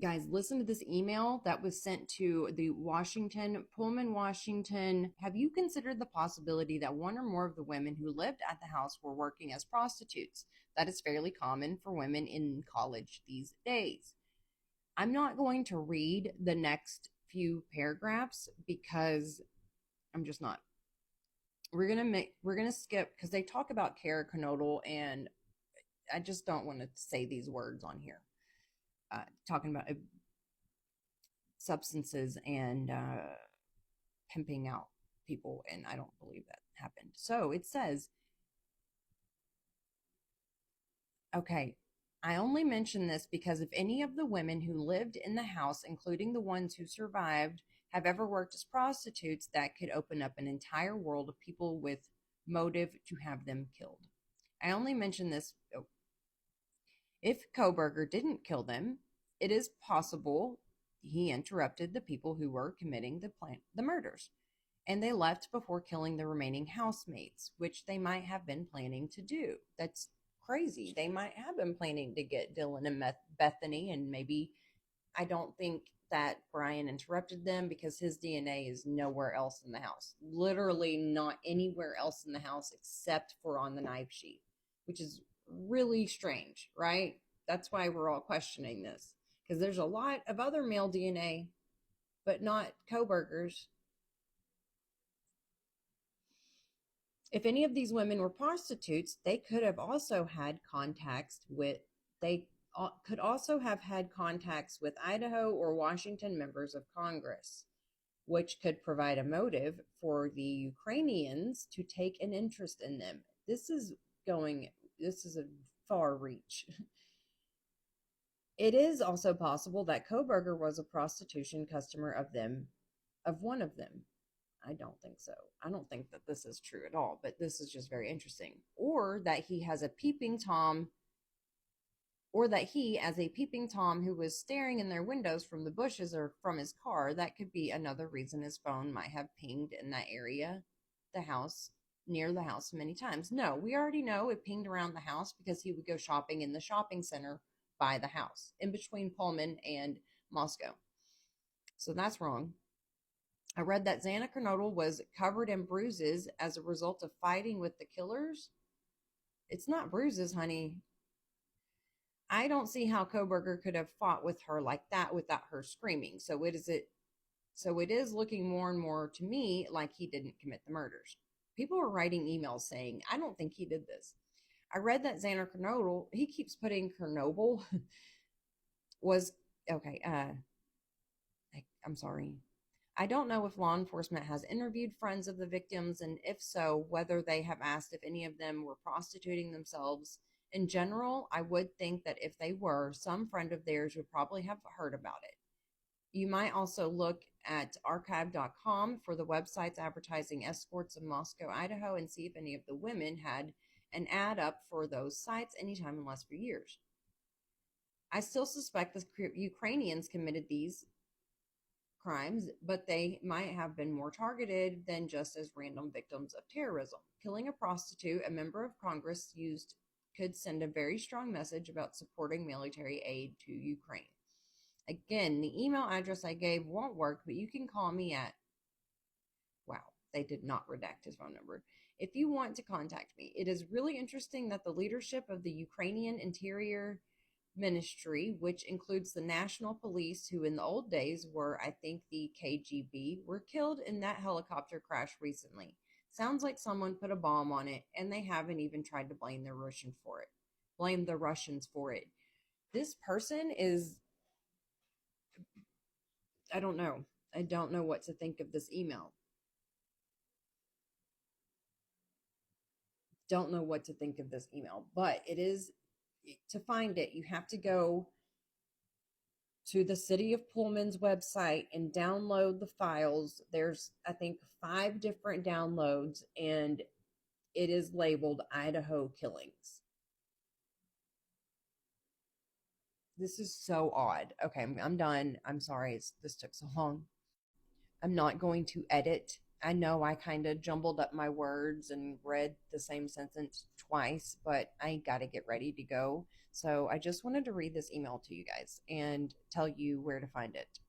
Guys, listen to this email that was sent to the Pullman, Washington. Have you considered the possibility that one or more of the women who lived at the house were working as prostitutes? That is fairly common for women in college these days. I'm not going to read the next few paragraphs because I'm just not. We're gonna skip because they talk about carotenoidal, and I just don't want to say these words on here. Talking about substances and pimping out people, and I don't believe that happened. So it says, okay, I only mention this because if any of the women who lived in the house, including the ones who survived, have ever worked as prostitutes, that could open up an entire world of people with motive to have them killed. I only mention this. If Koberger didn't kill them, it is possible he interrupted the people who were committing the murders, and they left before killing the remaining housemates, which they might have been planning to do. That's crazy. They might have been planning to get Dylan and Bethany, and maybe I don't think that Brian interrupted them because his DNA is nowhere else in the house. Literally not anywhere else in the house except for on the knife sheath, which is really strange, right? That's why we're all questioning this, because there's a lot of other male DNA, but not Koberger's. If any of these women were prostitutes, they could have also had contacts with they could also have had contacts with Idaho or Washington members of Congress, which could provide a motive for the Ukrainians to take an interest in them. This is a far reach. It is also possible that Koberger was a prostitution customer of one of them. I don't think so. I don't think that this is true at all, but this is just very interesting. Or that he has a peeping Tom, or that he, as a peeping Tom who was staring in their windows from the bushes or from his car, that could be another reason his phone might have pinged in that area, the house, near the house many times. No, we already know it pinged around the house because he would go shopping in the shopping center by the house, in between Pullman and Moscow. So that's wrong. I read that Xana Kernodle was covered in bruises as a result of fighting with the killers. It's not bruises, honey. I don't see how Koberger could have fought with her like that without her screaming. So it is looking more and more to me like he didn't commit the murders. People are writing emails saying, I don't think he did this. I read that Xander Kernodle, he keeps putting Chernobyl, was okay. I'm sorry. I don't know if law enforcement has interviewed friends of the victims, and if so, whether they have asked if any of them were prostituting themselves. In general, I would think that if they were, some friend of theirs would probably have heard about it. You might also look at archive.com for the websites advertising escorts in Moscow, Idaho, and see if any of the women had an ad up for those sites anytime in the last few years. I still suspect the Ukrainians committed these crimes, but they might have been more targeted than just as random victims of terrorism. Killing a prostitute a member of Congress used could send a very strong message about supporting military aid to Ukraine. Again, the email address I gave won't work, but you can call me at, wow, they did not redact his phone number. If you want to contact me, it is really interesting that the leadership of the Ukrainian Interior Ministry, which includes the National Police, who in the old days were, I think, the KGB, were killed in that helicopter crash recently. Sounds like someone put a bomb on it, and they haven't even tried to blame the Russians for it. Blame the Russians for it. This person is, I don't know. I don't know what to think of this email. Don't know what to think of this email, but it is, to find it, you have to go to the City of Pullman's website and download the files. There's, I think, 5 different downloads, and it is labeled Idaho Killings. This is so odd. Okay, I'm done. I'm sorry this took so long. I'm not going to edit I know I kind of jumbled up my words and read the same sentence twice, but I got to get ready to go. So I just wanted to read this email to you guys and tell you where to find it.